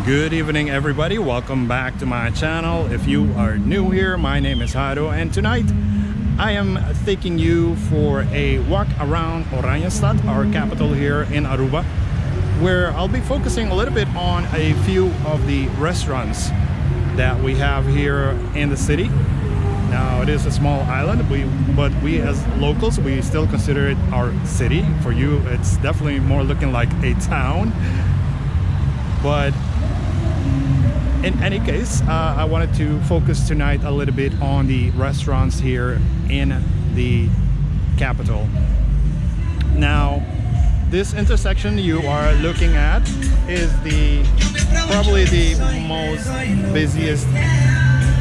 Good evening, everybody. Welcome back to my channel. If you are new here, my name is Hado, and tonight I am taking you for a walk around Oranjestad, our capital here in Aruba, where I'll be focusing a little bit on a few of the restaurants that we have here in the city. Now, it is a small island, but we as locals, we still consider it our city. For you, it's definitely more looking like a town. But in any case, I wanted to focus tonight a little bit on the restaurants here in the capital. Now, this intersection you are looking at is probably the most busiest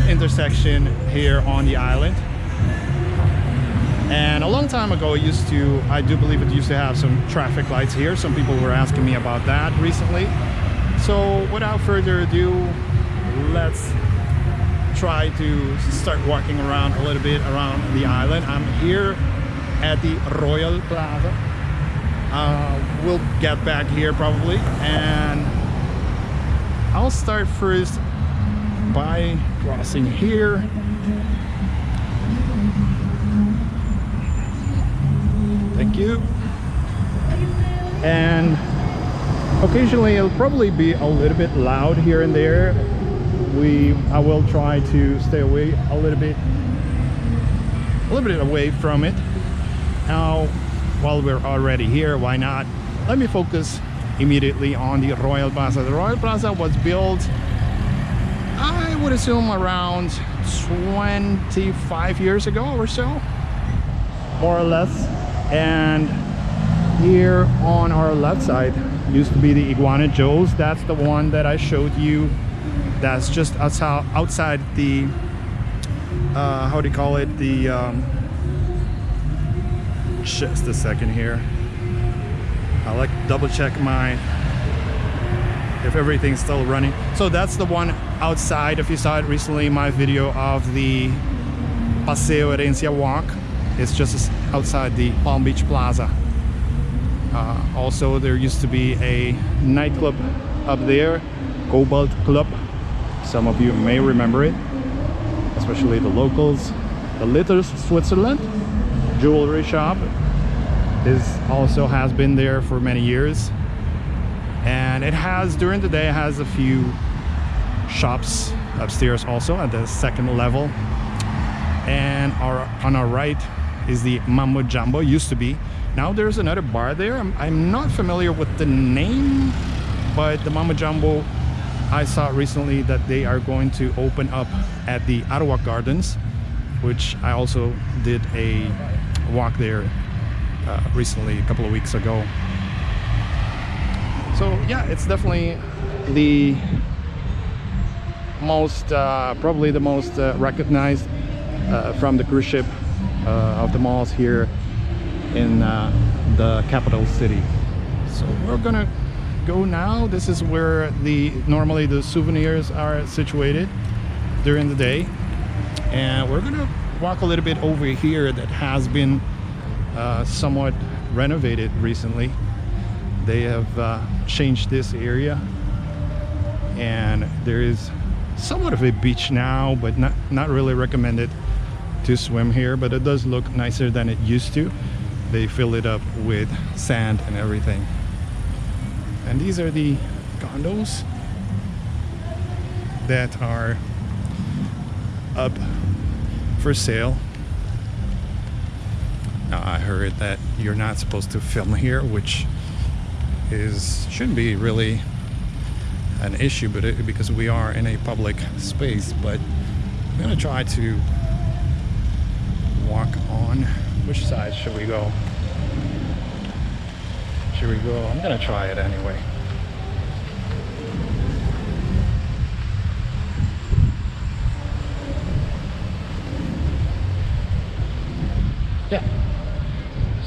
intersection here on the island. And a long time ago, I do believe it used to have some traffic lights here. Some people were asking me about that recently. So without further ado, let's try to start walking around a little bit around the island. I'm here at the Royal Plaza. We'll get back here probably, and I'll start first by crossing here. Thank you. And occasionally it'll probably be a little bit loud here and there. I will try to stay away a little bit away from it. Now, while we're already here, why not? Let me focus immediately on the Royal Plaza. The Royal Plaza was built, I would assume, around 25 years ago or so, more or less. And here on our left side used to be the Iguana Joe's. That's the one that I showed you. That's just outside the how do you call it, the just a second here, I like to double check if everything's still running. So that's the one outside. If you saw it recently, my video of the Paseo Herencia walk, it's just outside the Palm Beach Plaza. Also, there used to be a nightclub up there, Cobalt Club. Some of you may remember it, especially the locals. The Litters Switzerland jewelry shop also has been there for many years, and it has, during the day, it has a few shops upstairs also at the second level. And on our right is the Mambo Jumbo, used to be. Now there's another bar there. I'm not familiar with the name, but the Mambo Jumbo, I saw recently that they are going to open up at the Aruba Gardens, which I also did a walk there recently, a couple of weeks ago. So yeah, it's definitely the most, probably the most recognized from the cruise ship of the malls here in the capital city. So we're gonna go now. This is where normally the souvenirs are situated during the day, and we're gonna walk a little bit over here that has been somewhat renovated recently. They have changed this area, and there is somewhat of a beach now, but not really recommended to swim here, but it does look nicer than it used to. They fill it up with sand and everything. And these are the condos that are up for sale. Now, I heard that you're not supposed to film here, which shouldn't be really an issue, but because we are in a public space. But I'm gonna try to walk on. Which side should we go? I'm gonna try it anyway. Yeah.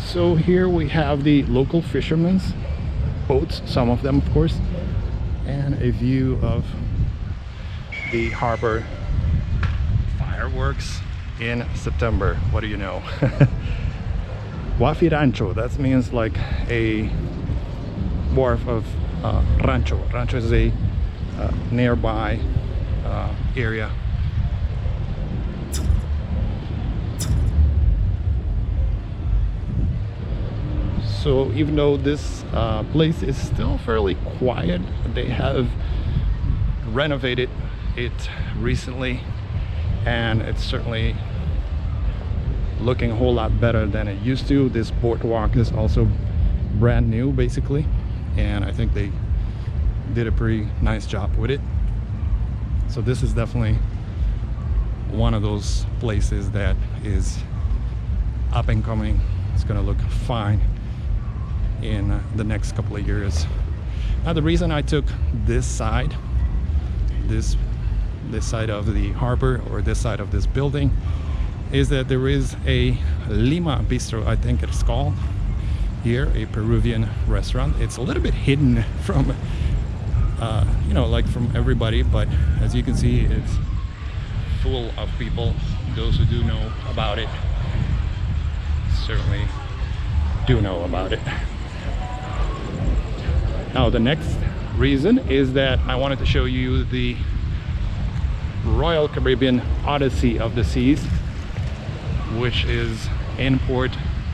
So here we have the local fishermen's boats, some of them of course, and a view of the harbor. Fireworks in September. What do you know? Wafi Rancho, that means like a wharf of rancho. Rancho is a nearby area. So even though this place is still fairly quiet, they have renovated it recently, and it's certainly looking a whole lot better than it used to. This boardwalk is also brand new basically, and I think they did a pretty nice job with it. So this is definitely one of those places that is up and coming. It's gonna look fine in the next couple of years. Now the reason I took this side, this side of the harbor, or this side of this building, is that there is a Lima Bistro, I think it's called here, a Peruvian restaurant. It's a little bit hidden from you know, like from everybody, but as you can see, it's full of people. Those who do know about it certainly do know about it. Now the next reason is that I wanted to show you the Royal Caribbean Odyssey of the Seas, which is in port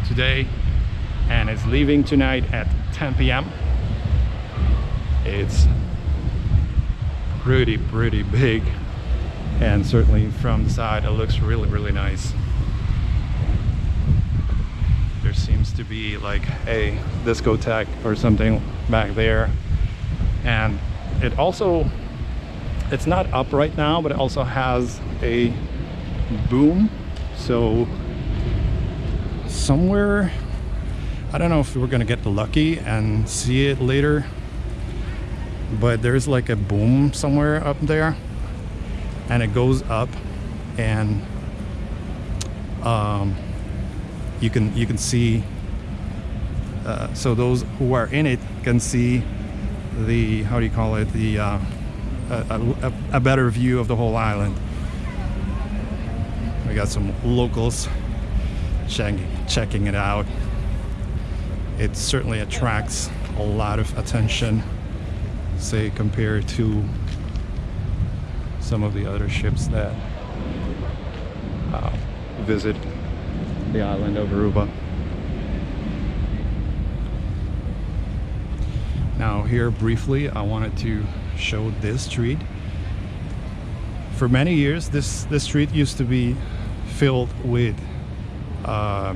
today and is leaving tonight at 10 p.m. It's pretty big, and certainly from the side it looks really nice. There seems to be like a discotheque or something back there, and it also, it's not up right now, but it also has a boom. So somewhere, I don't know if we're gonna get lucky and see it later, but there's like a boom somewhere up there, and it goes up, and you can see, so those who are in it can see the, how do you call it, the a better view of the whole island. We got some locals checking it out. It certainly attracts a lot of attention, say compared to some of the other ships that visit the island of Aruba. Now here briefly, I wanted to show this street. For many years this street used to be filled with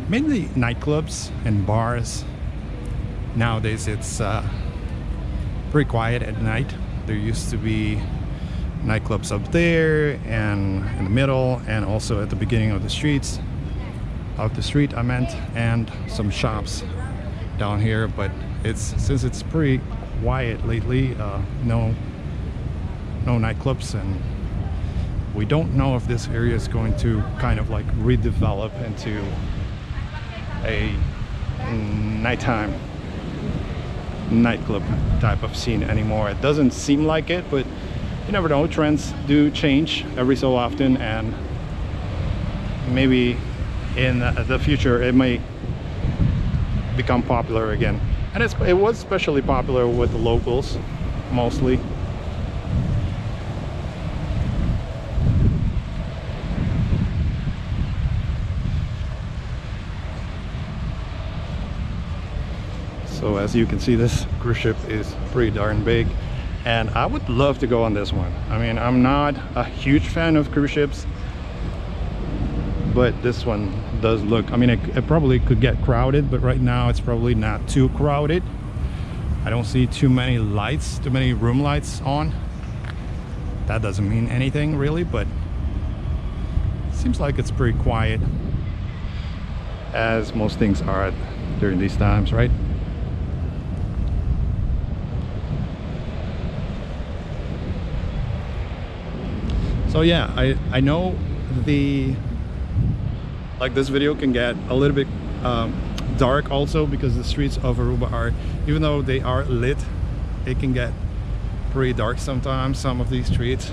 mainly nightclubs and bars. Nowadays it's pretty quiet at night. There used to be nightclubs up there and in the middle, and also at the beginning of the street I meant, and some shops down here. But since it's pretty quiet lately, no nightclubs, and we don't know if this area is going to kind of like redevelop into a nighttime nightclub type of scene anymore. It doesn't seem like it, but you never know. Trends do change every so often, and maybe in the future it may become popular again. And it was especially popular with the locals mostly. So as you can see, this cruise ship is pretty darn big, and I would love to go on this one. I mean, I'm not a huge fan of cruise ships, but this one does look, I mean, it probably could get crowded, but right now it's probably not too crowded. I don't see too many lights, too many room lights on. That doesn't mean anything really, but it seems like it's pretty quiet, as most things are during these times, right? So yeah, I know like this video can get a little bit dark also, because the streets of Aruba are, even though they are lit, it can get pretty dark sometimes, some of these streets.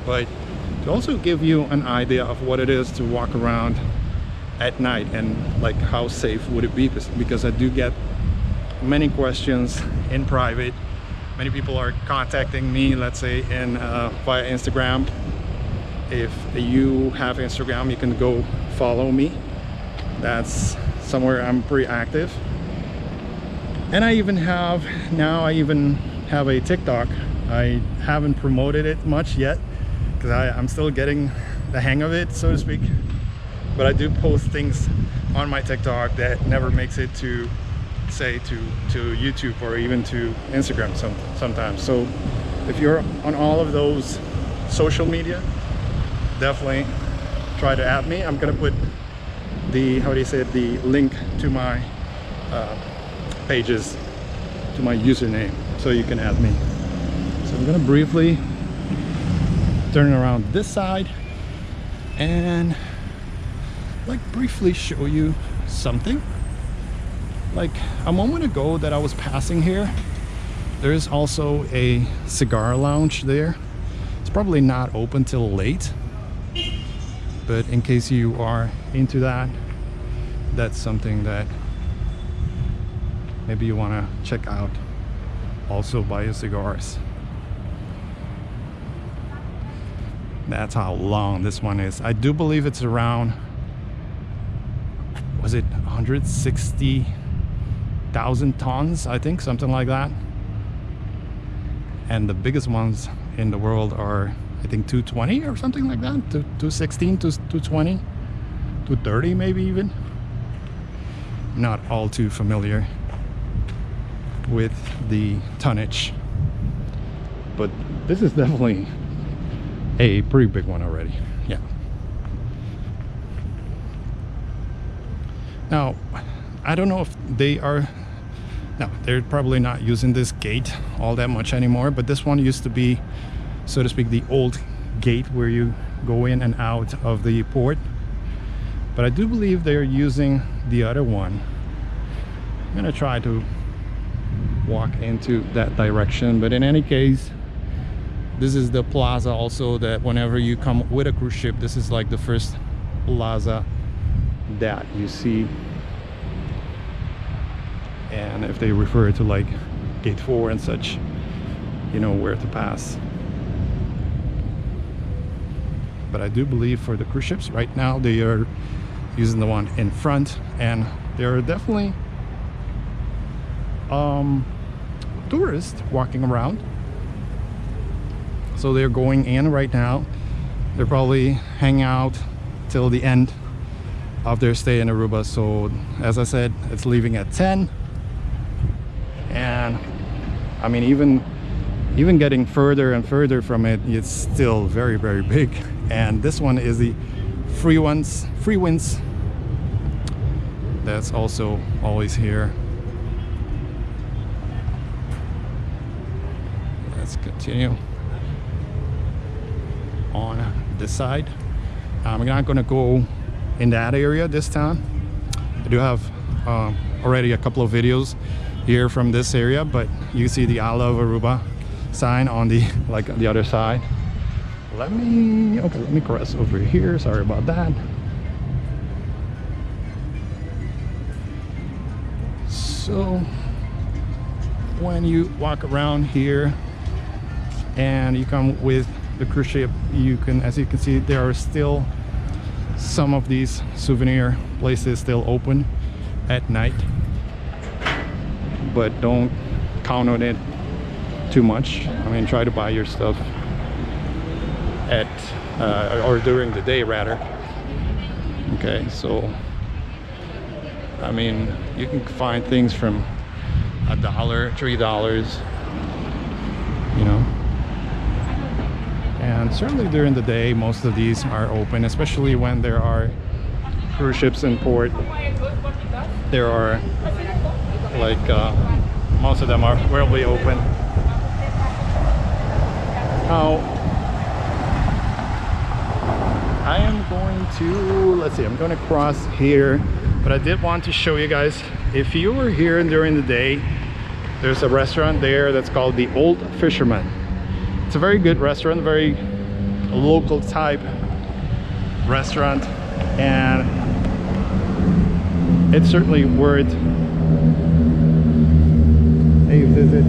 But to also give you an idea of what it is to walk around at night, and like how safe would it be, because I do get many questions in private many people are contacting me, let's say in via Instagram. If you have Instagram, you can go follow me. That's somewhere I'm pretty active. And I even have a TikTok. I haven't promoted it much yet because I'm still getting the hang of it, so to speak. But I do post things on my TikTok that never makes it to, say, to YouTube or even to Instagram sometimes. So if you're on all of those social media, definitely try to add me. I'm gonna put the, how do you say it, the link to my pages, to my username, so you can add me. So I'm gonna briefly turn around this side and like briefly show you something. Like a moment ago that I was passing here, there's also a cigar lounge there. It's probably not open till late, but in case you are into that, that's something that maybe you want to check out. Also buy your cigars. That's how long this one is. I do believe it's around, was it 160,000 tons, I think, something like that. And the biggest ones in the world are, I think, 220 or something like that. 216, 220, 230 maybe even. Not all too familiar with the tonnage, but this is definitely a pretty big one already. Yeah. Now, I don't know if they are, no, they're probably not using this gate all that much anymore, but this one used to be, so to speak, the old gate where you go in and out of the port. But I do believe they're using the other one. I'm gonna try to walk into that direction, but in any case, this is the plaza also that whenever you come with a cruise ship, this is like the first plaza that you see. And if they refer to like gate 4 and such, you know where to pass. But I do believe for the cruise ships right now, they are using the one in front, and there are definitely tourists walking around. So they're going in right now. They're probably hanging out till the end of their stay in Aruba. So as I said, it's leaving at 10. And I mean, even getting further and further from it, it's still very, very big. And this one is the free winds that's also always here. Let's continue on this side. I'm not going to go in that area this time. I do have already a couple of videos here from this area, but you see the I Love Aruba sign on the the other side. Let me cross over here. Sorry about that. So when you walk around here and you come with the cruise ship, you can, as you can see, there are still some of these souvenir places still open at night, but don't count on it too much. I mean, try to buy your stuff at or during the day rather. Okay, so I mean, you can find things from $1, $3, you know. And certainly during the day, most of these are open, especially when there are cruise ships in port. There are like most of them are really open. Now I am going to, let's see, I'm going to cross here, but I did want to show you guys, if you were here during the day, there's a restaurant there that's called the Old Fisherman. It's a very good restaurant, very local type restaurant, and it's certainly worth a visit.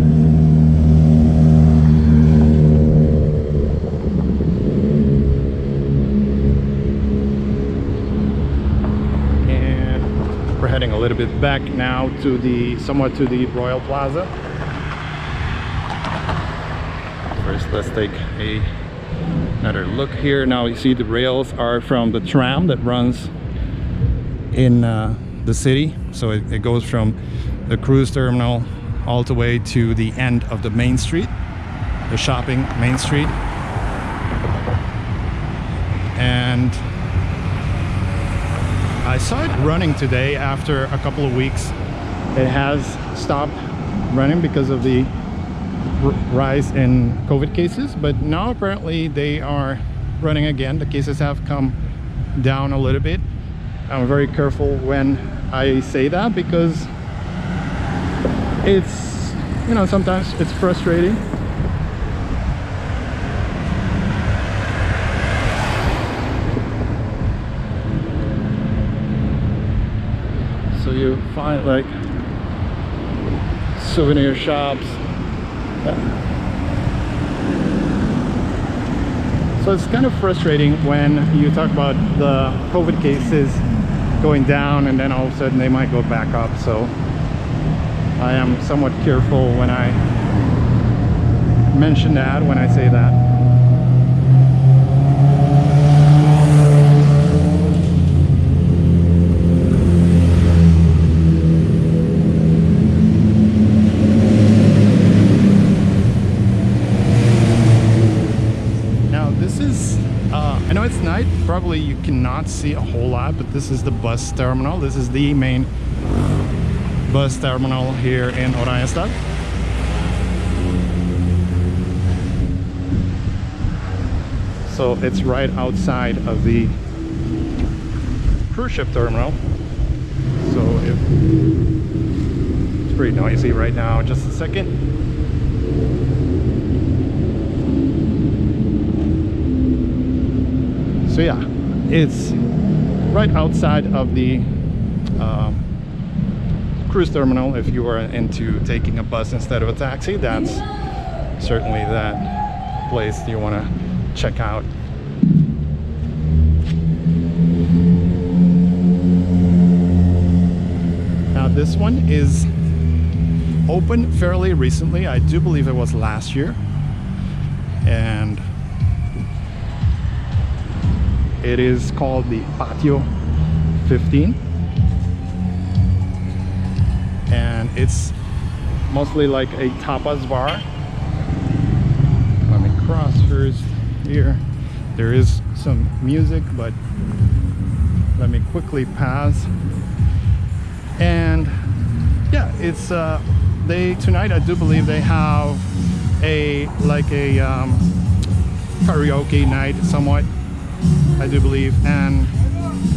We're heading a little bit back now to the Royal Plaza. First, let's take another look here. Now you see the rails are from the tram that runs in the city, so it goes from the cruise terminal all the way to the end of the main street, the shopping main street. And I saw it running today after a couple of weeks. It has stopped running because of the rise in COVID cases, but now apparently they are running again. The cases have come down a little bit. I'm very careful when I say that because it's, you know, sometimes it's frustrating. So you find like souvenir shops. So it's kind of frustrating when you talk about the COVID cases going down and then all of a sudden they might go back up. So I am somewhat careful when I mention that, when I say that. Now this is, I know it's night, probably you cannot see a whole lot, but this is the bus terminal. This is the main bus terminal here in Oranjestad. So it's right outside of the cruise ship terminal. So it's pretty noisy right now. Just a second. So yeah, it's right outside of the cruise terminal. If you are into taking a bus instead of a taxi, that's certainly that place you want to check out. Now this one is open fairly recently. I do believe it was last year, and it is called the Patio 15. And it's mostly like a tapas bar. Let me cross first here. There is some music, but let me quickly pass. And yeah, it's tonight I do believe they have a karaoke night somewhat, I do believe, and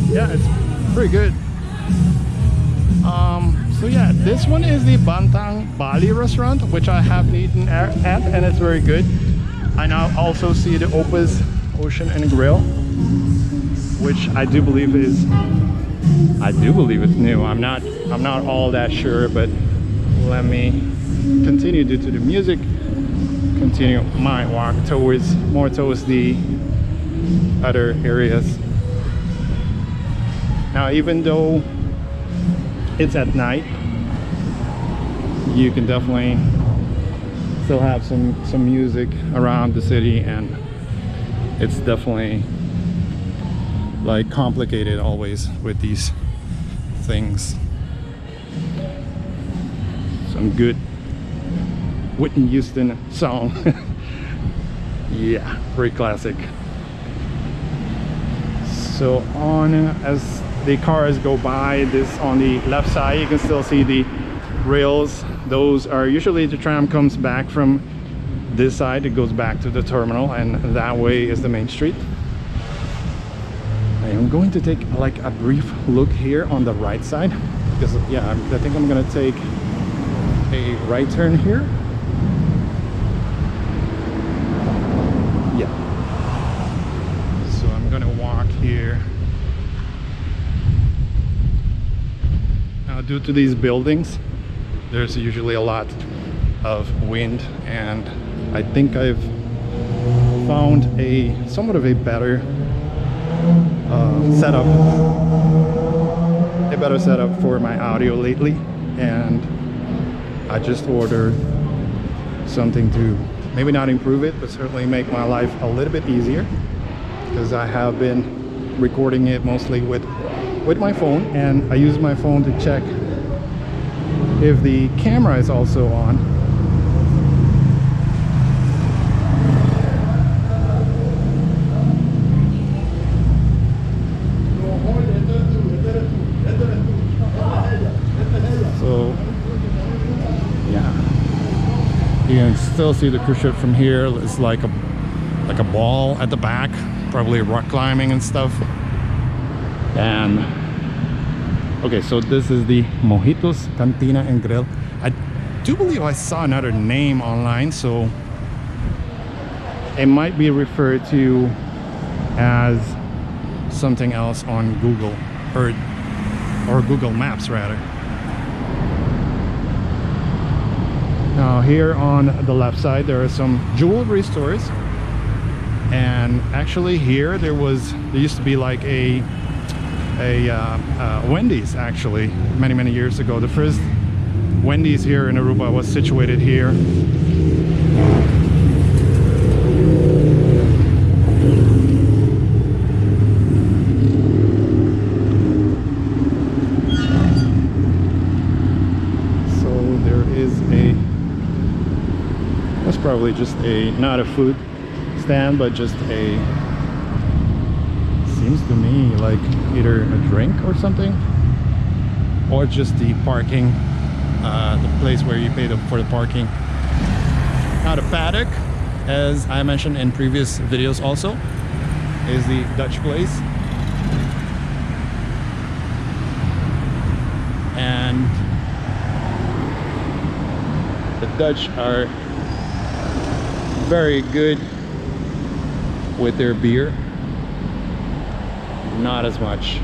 yeah, it's pretty good. So yeah, this one is the Bantang Bali restaurant, which I have eaten at, and it's very good. I now also see the Opus Ocean and Grill, which I do believe it's new. I'm not all that sure, but let me continue due to the music. Continue my walk towards the other areas. Now, even though it's at night, you can definitely still have some music around the city, and it's definitely like complicated always with these things. Some good Whitney Houston song. Yeah, very classic. So as the cars go by, this on the left side, you can still see the rails. Those are usually, the tram comes back from this side, it goes back to the terminal, and that way is the main street. I am going to take like a brief look here on the right side, because yeah, I think I'm gonna take a right turn here. Yeah, so I'm gonna walk here. Now, due to these buildings, there's usually a lot of wind, and I think I've found somewhat of a better setup. A better setup for my audio lately, and I just ordered something to maybe not improve it, but certainly make my life a little bit easier, because I have been recording it mostly with my phone, and I use my phone to check if the camera is also on. So yeah, you can still see the cruise ship from here. It's like a ball at the back, probably rock climbing and stuff. And okay, so this is the Mojitos Cantina and Grill. I do believe I saw another name online, so it might be referred to as something else on Google, or Google Maps rather. Now here on the left side there are some jewelry stores, and actually here there used to be like a Wendy's, actually, many years ago. The first Wendy's here in Aruba was situated here. So there is that's probably just not a food stand, but just seems to me like either a drink or something, or just the parking, the place where you pay for the parking. Now the paddock, as I mentioned in previous videos also, is the Dutch place, and the Dutch are very good with their beer. Not as much,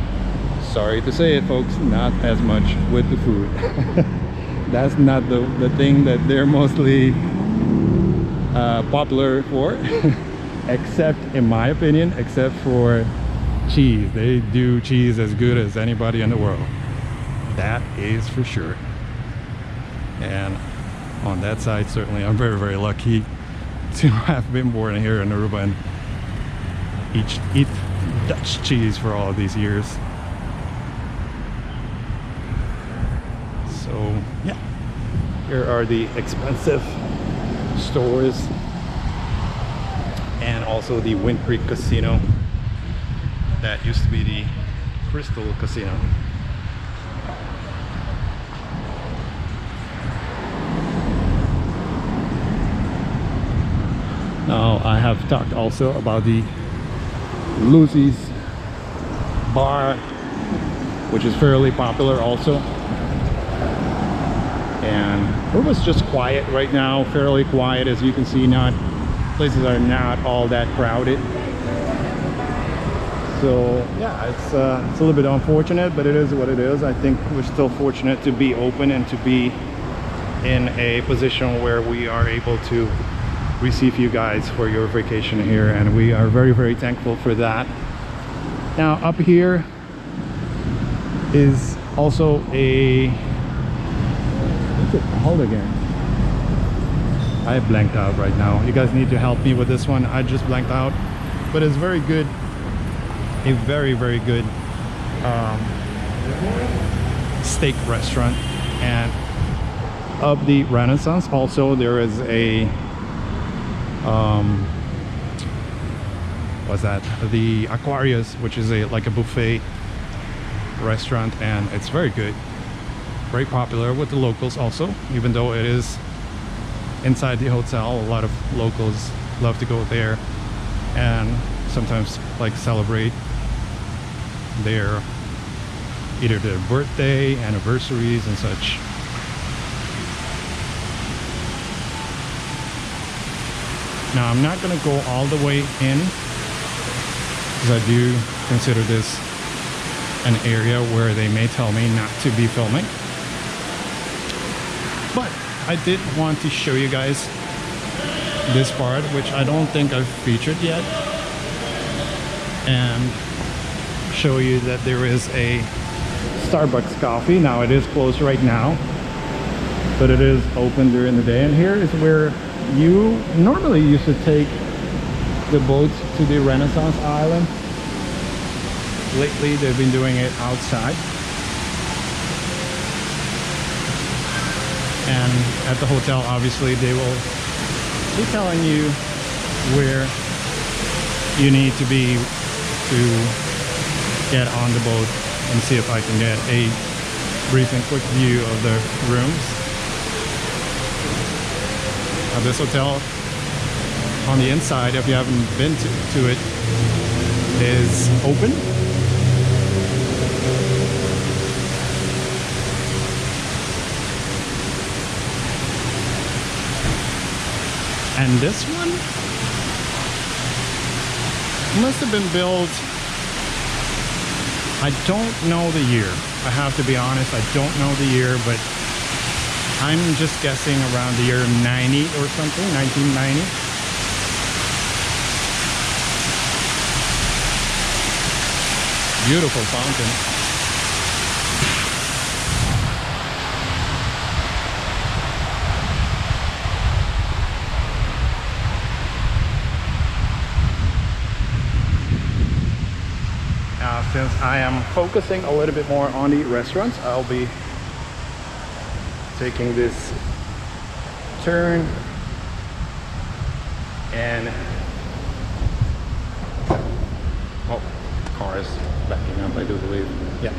sorry to say it folks, not as much with the food. That's not the thing that they're mostly popular for. Except, in my opinion, except for cheese. They do cheese as good as anybody in the world, that is for sure. And on that side, certainly I'm very lucky to have been born here in Aruba and eat Dutch cheese for all of these years. So yeah, here are the expensive stores, and also the Wind Creek Casino that used to be the Crystal Casino. Now I have talked also about the Lucy's bar, which is fairly popular also, and it was just quiet right now, fairly quiet, as you can see. Places are not all that crowded, so yeah, it's a little bit unfortunate, but it is what it is. I think we're still fortunate to be open and to be in a position where we are able to receive you guys for your vacation here, and we are very thankful for that. Now up here is also what's it called again? I blanked out right now. You guys need to help me with this one. I just blanked out, but it's very good, a very good steak restaurant. And of the Renaissance also there is a what's that, the Aquarius, which is like a buffet restaurant, and it's very good, very popular with the locals also. Even though it is inside the hotel, a lot of locals love to go there and sometimes like celebrate their either their birthday, anniversaries and such. Now I'm not going to go all the way in, because I do consider this an area where they may tell me not to be filming, but I did want to show you guys this part, which I don't think I've featured yet, and show you that there is a Starbucks coffee. Now it is closed right now, but it is open during the day. And here is where you normally used to take the boat to the Renaissance Island. Lately they've been doing it outside. And at the hotel, obviously, they will be telling you where you need to be to get on the boat, and see if I can get a brief and quick view of the rooms. Now this hotel, on the inside, if you haven't been to it, is open. And this one must have been built, I don't know the year. I have to be honest, I don't know the year, but I'm just guessing around the year 90 or something, 1990. Beautiful fountain. Since I am focusing a little bit more on the restaurants, I'll be taking this turn and oh, car is backing up, I do believe. Yeah.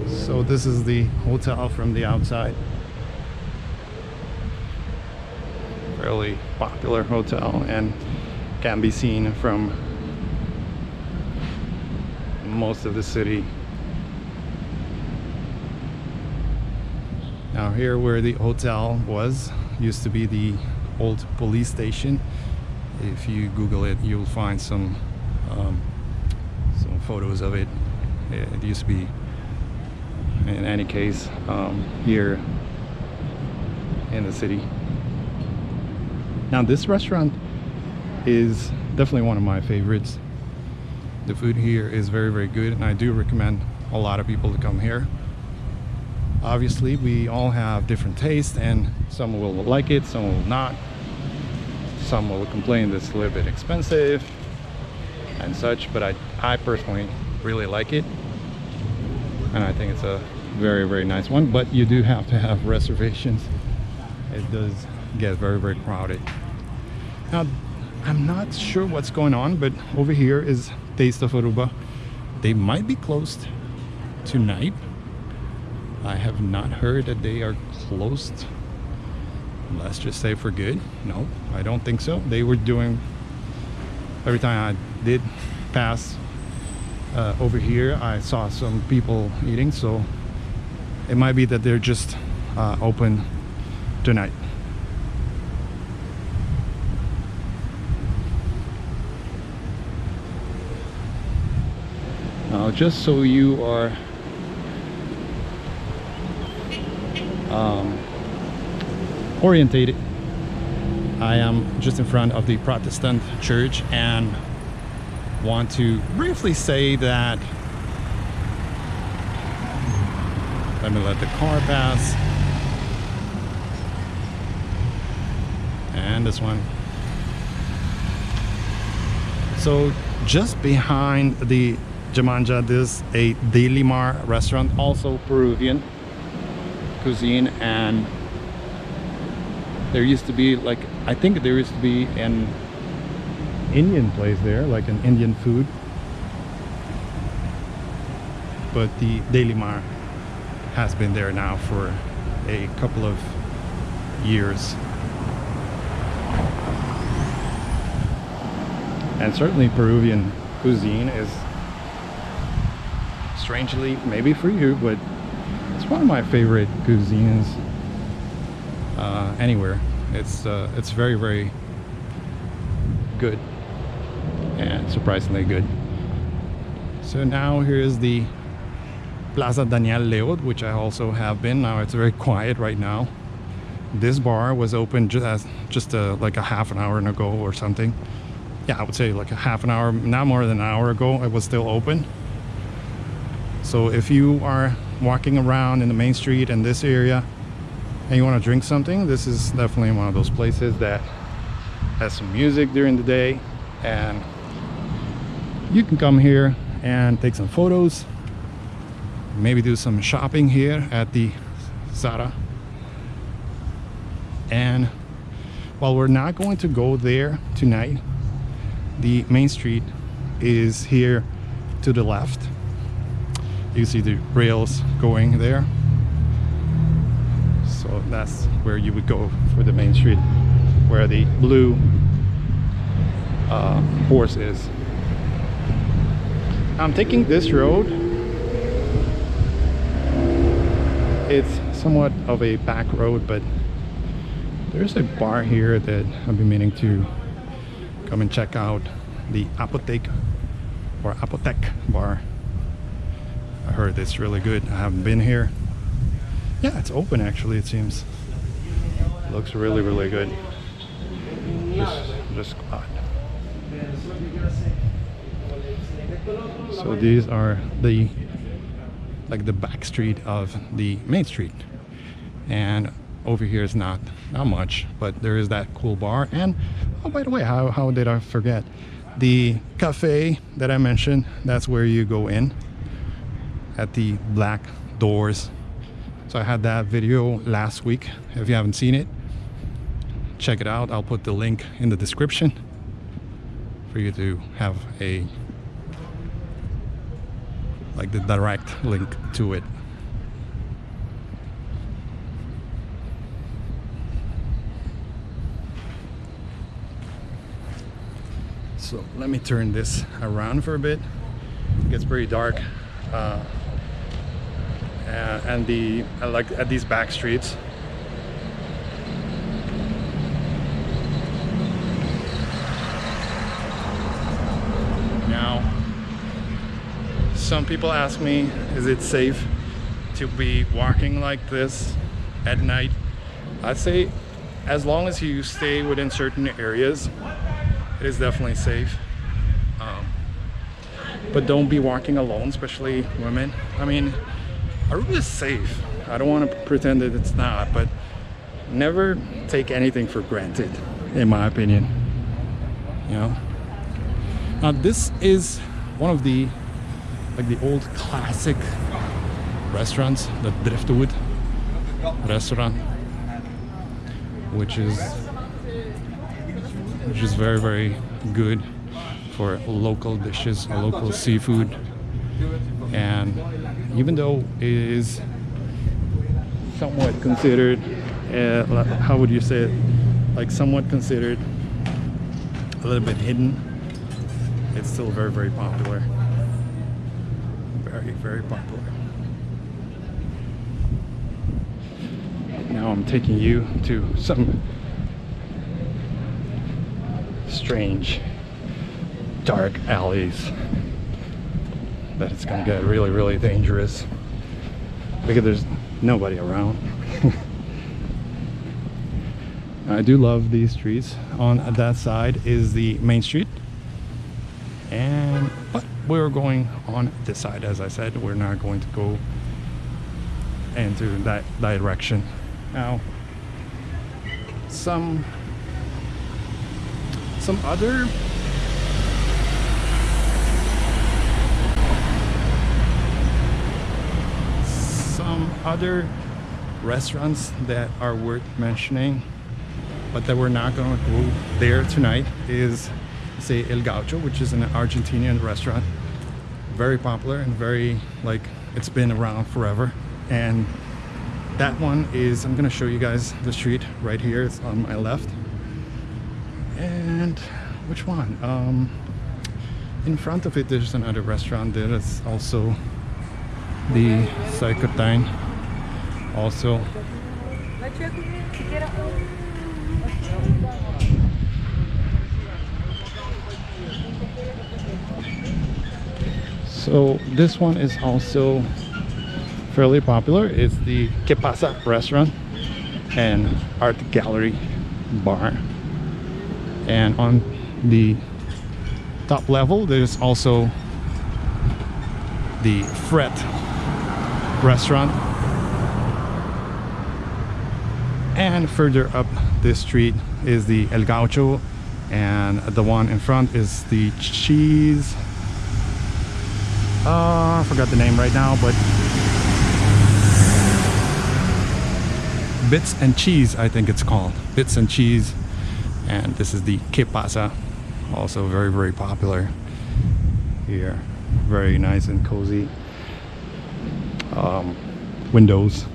So this is the hotel from the outside. Fairly popular hotel and can be seen from most of the city. Now here where the hotel was used to be the old police station. If you Google it, you'll find some photos of it. It used to be, in any case, here in the city. Now this restaurant is definitely one of my favorites. The food here is very, very good, and I do recommend a lot of people to come here. Obviously, we all have different tastes, and some will like it, some will not. Some will complain that it's a little bit expensive and such, but I personally really like it, and I think it's a very, very nice one. But you do have to have reservations. It does get very, very crowded. Now I'm not sure what's going on, but over here is Taste of Aruba. They might be closed tonight. I have not heard that they are closed, let's just say for good. No, I don't think so. They were doing, every time I did pass over here, I saw some people eating, so it might be that they're just open tonight. Now, just so you are orientated, I am just in front of the Protestant church and want to briefly say that, let me let the car pass, and this one. So just behind the Jamanja, there's a Delimar Restaurant, also Peruvian cuisine, and there used to be, like, I think there used to be an Indian place there, like an Indian food, but the Delimar has been there now for a couple of years. And certainly Peruvian cuisine is, strangely, maybe for you, but it's one of my favorite cuisines anywhere. It's very, very good and surprisingly good. So now here's the Plaza Danielle, which I also have been. Now it's very quiet right now. This bar was open just like a half an hour ago or something. Yeah, I would say like a half an hour, not more than an hour ago, it was still open. So if you are walking around in the main street in this area and you want to drink something, this is definitely one of those places that has some music during the day, and you can come here and take some photos, maybe do some shopping here at the Zara. And while we're not going to go there tonight, the main street is here to the left. You see the rails going there, so that's where you would go for the main street, where the blue horse is. I'm taking this road. It's somewhat of a back road, but there's a bar here that I've been meaning to come and check out, the Apotheke or Apotheke bar. I heard it's really good. I haven't been here. Yeah, it's open actually, it seems. Looks really, really good. Just odd. So these are the back street of the main street, and over here is not much, but there is that cool bar. And oh, by the way, how did I forget the cafe that I mentioned? That's where you go in at the black doors. So I had that video last week. If you haven't seen it, check it out. I'll put the link in the description for you to have the direct link to it. So let me turn this around for a bit. It gets pretty dark, and I like at these back streets. Now, some people ask me, is it safe to be walking like this at night? I'd say as long as you stay within certain areas, it is definitely safe. But don't be walking alone, especially women. I mean, Aruba is safe. I don't want to pretend that it's not, but never take anything for granted, in my opinion. You know. Now this is one of the old classic restaurants, the Driftwood Restaurant, which is very, very good for local dishes, local seafood. And even though it is somewhat considered, how would you say it, like somewhat considered a little bit hidden, it's still very, very popular. Very, very popular. Now I'm taking you to some strange dark alleys that it's gonna get really, really dangerous because there's nobody around. I do love these streets. On that side is the main street, but we're going on this side. As I said, we're not going to go into that direction. Now some other restaurants that are worth mentioning, but that we're not going to go there tonight, is say El Gaucho, which is an Argentinian restaurant, very popular and very, like, it's been around forever. And that one is, I'm gonna show you guys the street right here. It's on my left. And which one? In front of it there's another restaurant there. That's also the Psychotine. Also So this one is also fairly popular. It's the Que Pasa Restaurant and Art Gallery Bar. And on the top level, there's also the Fret Restaurant. And further up this street is the El Gaucho, and the one in front is the cheese. I forgot the name right now, but Bits and Cheese, I think it's called. Bits and Cheese. And this is the Que Pasa, also very, very popular here. Very nice and cozy. Windows.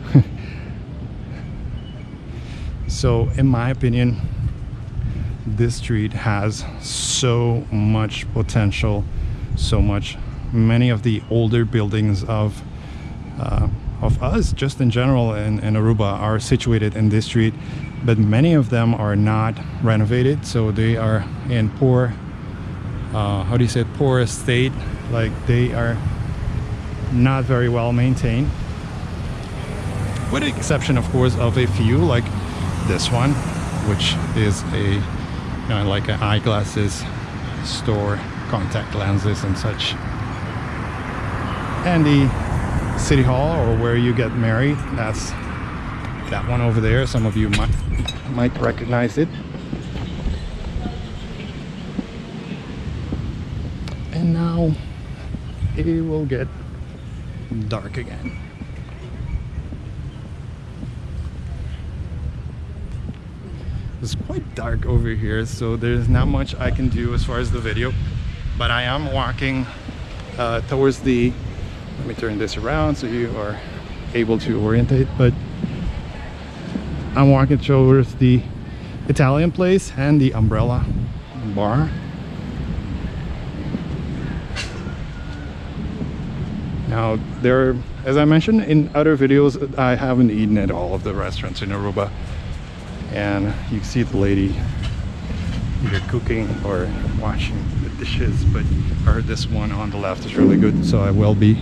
So in my opinion, this street has so much potential, so much. Many of the older buildings of us, just in general in Aruba, are situated in this street, but many of them are not renovated, so they are in poor, how do you say it, poor state. Like, they are not very well maintained, with the exception, of course, of a few, like this one, which is a, you know, like an eyeglasses store, contact lenses and such. And the city hall, or where you get married, that's that one over there. Some of you might recognize it. And now it will get dark again. It's quite dark over here, so there's not much I can do as far as the video, but I am walking towards the, let me turn this around so you are able to orientate, but I'm walking towards the Italian place and the Umbrella Bar. Now, there, as I mentioned in other videos, I haven't eaten at all of the restaurants in Aruba, and you see the lady either cooking or washing the dishes, but I heard this one on the left is really good, so I will be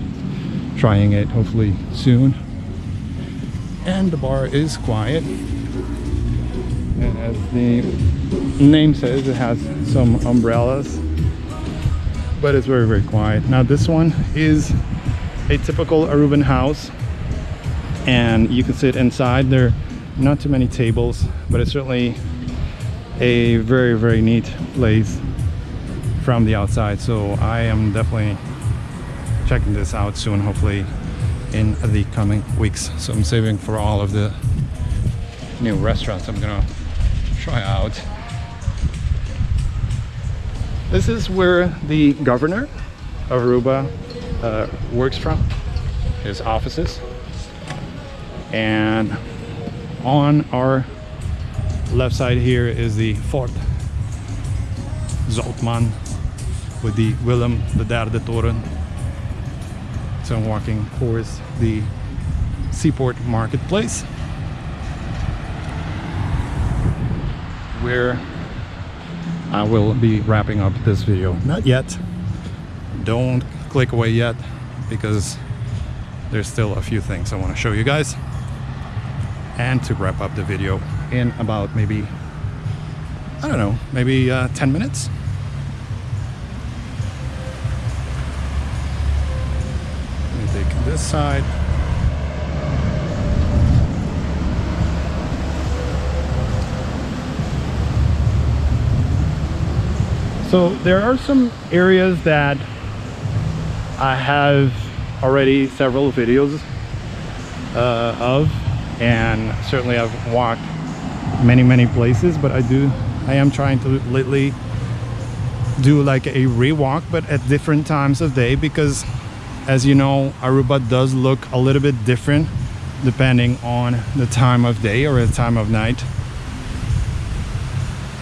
trying it hopefully soon. And the bar is quiet, and as the name says, it has some umbrellas, but it's very, very quiet. Now, this one is a typical Aruban house, and you can sit inside. There are not too many tables, but it's certainly a very, very neat place from the outside. So I am definitely checking this out soon, hopefully in the coming weeks. So I'm saving for all of the new restaurants I'm gonna try out. This is where the governor of Aruba works from, his offices. And on our left side here is the Fort Zoltman with the Willem de Derde Toren. So I'm walking towards the Seaport Marketplace, where I will be wrapping up this video. Not yet. Don't click away yet, because there's still a few things I want to show you guys. And to wrap up the video in about maybe, I don't know, maybe 10 minutes. Let me take this side. So there are some areas that I have already several videos of, and certainly I've walked many places, but I am trying to lately do like a rewalk, but at different times of day, because as you know, Aruba does look a little bit different depending on the time of day or the time of night,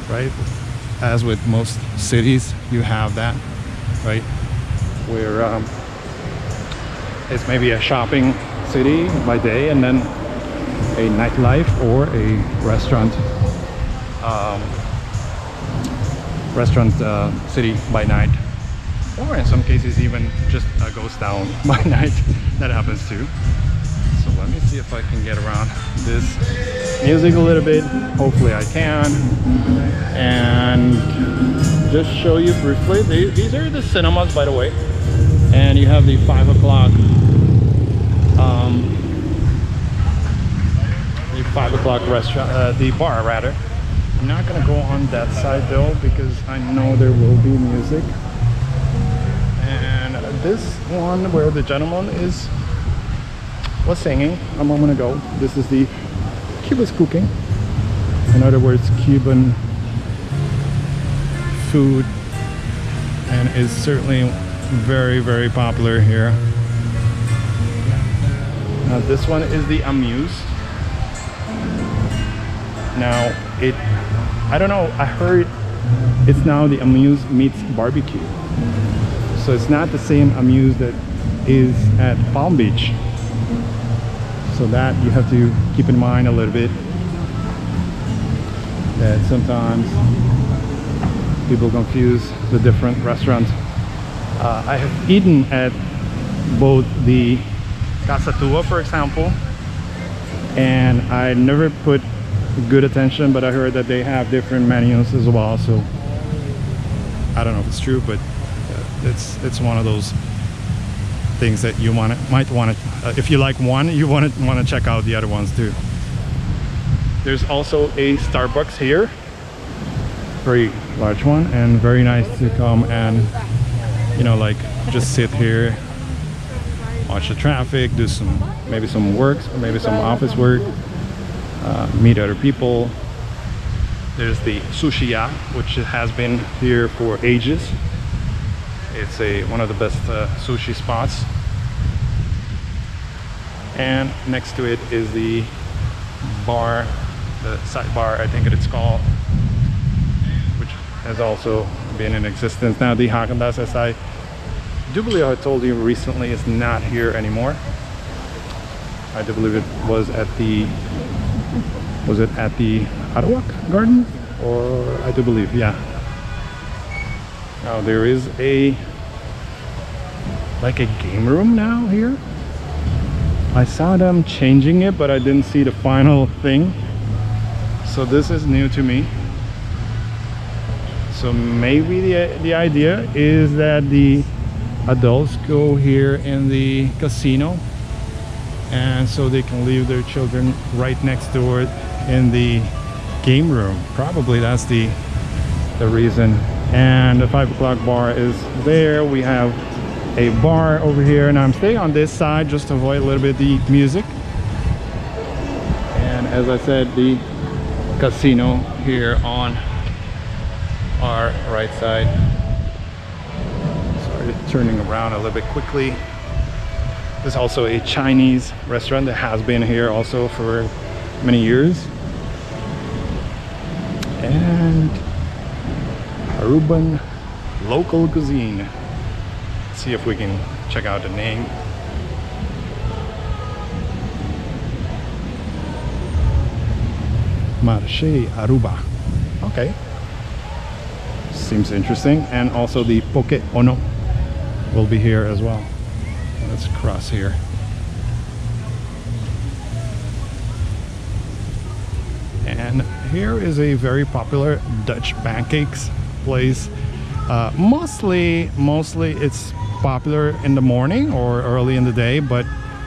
right? As with most cities, you have that, right? Where it's maybe a shopping city by day, and then a nightlife or a restaurant city by night. or in some cases even just goes down by night. That happens too. So let me see if I can get around this music a little bit. Hopefully I can. And just show you briefly, these are the cinemas, by the way. And you have the 5 o'clock restaurant, the bar rather. I'm not gonna go on that side though, because I know there will be music. And this one where the gentleman was singing a moment ago, this is the Cuba's cooking. In other words, Cuban food, and is certainly very, very popular here. Now this one is the Amuse. Now I don't know, I heard it's now the Amuse meets barbecue. So it's not the same Amuse that is at Palm Beach. So that you have to keep in mind a little bit, that sometimes people confuse the different restaurants. I have eaten at both the Casa Tua, for example, and I never put good attention, but I heard that they have different menus as well. So I don't know if it's true, but it's one of those things that you might want to, if you like one, you want to check out the other ones too. There's also a Starbucks here, very large one, and very nice to come and, you know, like just sit here, watch the traffic, do maybe some work, or maybe some office work, meet other people. There's the Sushi-ya, which has been here for ages. It's one of the best sushi spots. And next to it is the bar, the side bar, I think it's called, which has also been in existence. Now the Haagen-Dazs, as I do believe I told you recently, is not here anymore. I do believe it was at the Aruba Garden, or I do believe, yeah. Now there is like a game room now here. I saw them changing it, but I didn't see the final thing. So this is new to me. So maybe the idea is that the adults go here in the casino, and so they can leave their children right next door in the game room. Probably that's the reason. And the 5 o'clock bar is there. We have a bar over here, and I'm staying on this side just to avoid a little bit the music. And as I said, the casino here on our right side. Sorry, turning around a little bit quickly. There's also a Chinese restaurant that has been here also for many years. And Aruban local cuisine. Let's see if we can check out the name. Marché Aruba. Okay. Seems interesting. And also the Poke Ono will be here as well. Let's cross here. And here is a very popular Dutch pancakes place. Mostly it's popular in the morning or early in the day, but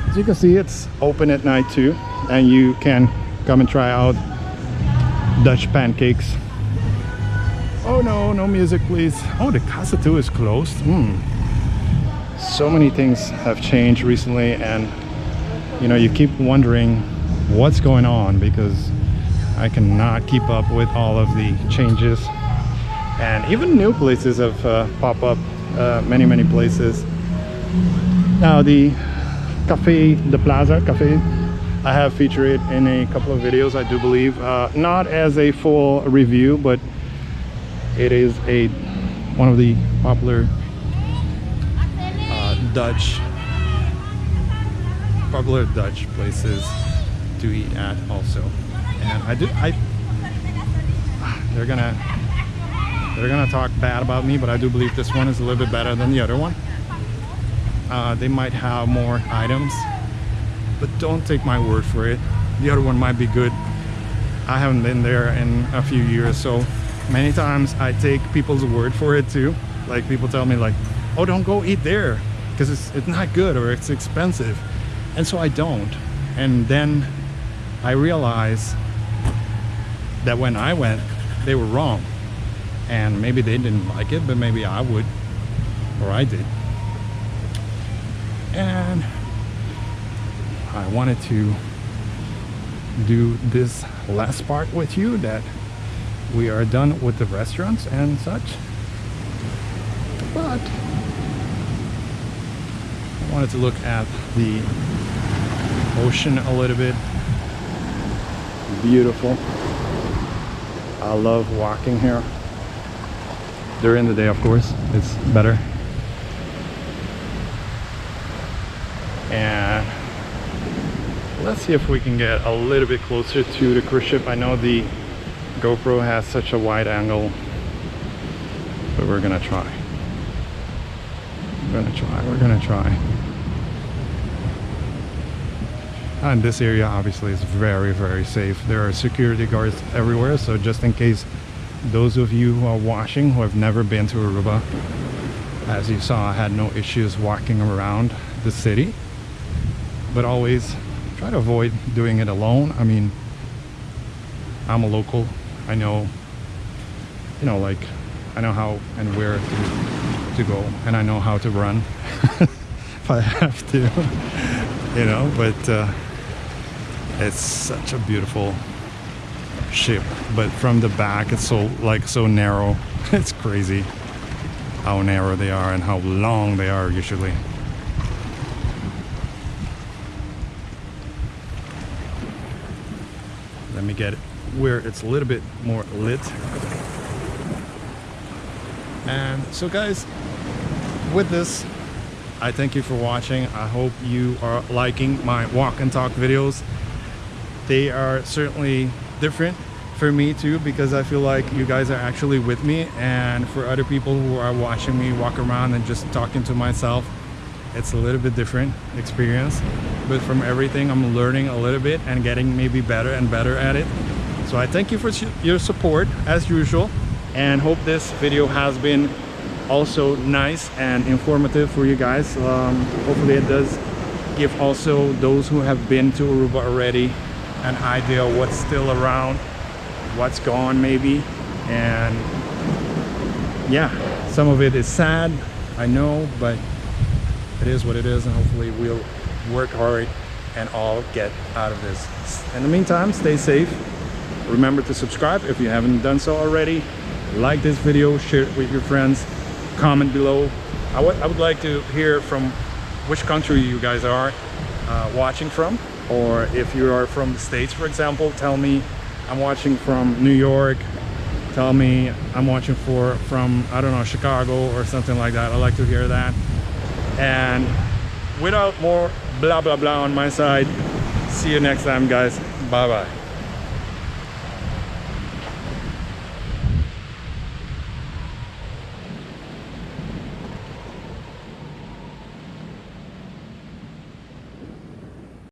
as you can see, it's open at night too, and you can come and try out Dutch pancakes. Oh no, no music please. Oh, the Casa Tua is closed. So many things have changed recently, and you know, you keep wondering what's going on, because I cannot keep up with all of the changes. And even new places have popped up, many places. Now the Cafe, the Plaza Cafe, I have featured it in a couple of videos, I do believe. Not as a full review, but it is one of the popular Dutch places to eat at they're gonna talk bad about me, but I do believe this one is a little bit better than the other one. They might have more items, but don't take my word for it. The other one might be good. I haven't been there in a few years, so many times I take people's word for it too. Like people tell me like, oh, don't go eat there because it's not good or it's expensive, and so I don't. And then I realize that when I went, they were wrong, and maybe they didn't like it, but maybe I would, or I did. And I wanted to do this last part with you, that we are done with the restaurants and such, but I wanted to look at the ocean a little bit. Beautiful. I love walking here during the day, of course, it's better. And let's see if we can get a little bit closer to the cruise ship. I know the GoPro has such a wide angle, but we're gonna try. We're gonna try. And this area obviously is very, very safe. There are security guards everywhere, so just in case those of you who are watching who have never been to Aruba, as you saw, I had no issues walking around the city, but always try to avoid doing it alone. I mean, I'm a local. I know, you know, like I know how and where to go, and I know how to run if I have to, you know. But it's such a beautiful ship, but from the back it's so narrow. It's crazy how narrow they are and how long they are usually. Let me get it where it's a little bit more lit. And so guys, with this, I thank you for watching. I hope you are liking my walk and talk videos. They are certainly different for me too, because I feel like you guys are actually with me, and for other people who are watching me walk around and just talking to myself, it's a little bit different experience. But from everything, I'm learning a little bit and getting maybe better and better at it. So I thank you for your support as usual, and hope this video has been also nice and informative for you guys. Hopefully it does give also those who have been to Aruba already an idea of what's still around, what's gone maybe. And yeah, some of it is sad, I know, but it is what it is, and hopefully we'll work hard and all get out of this. In the meantime, stay safe. Remember to subscribe if you haven't done so already. Like this video, share it with your friends, comment below. I would like to hear from which country you guys are watching from, or if you are from the States, for example, tell me I'm watching from New York, tell me I'm watching from I don't know, Chicago or something like that. I'd like to hear that. And without more blah blah blah on my side, see you next time guys. Bye bye.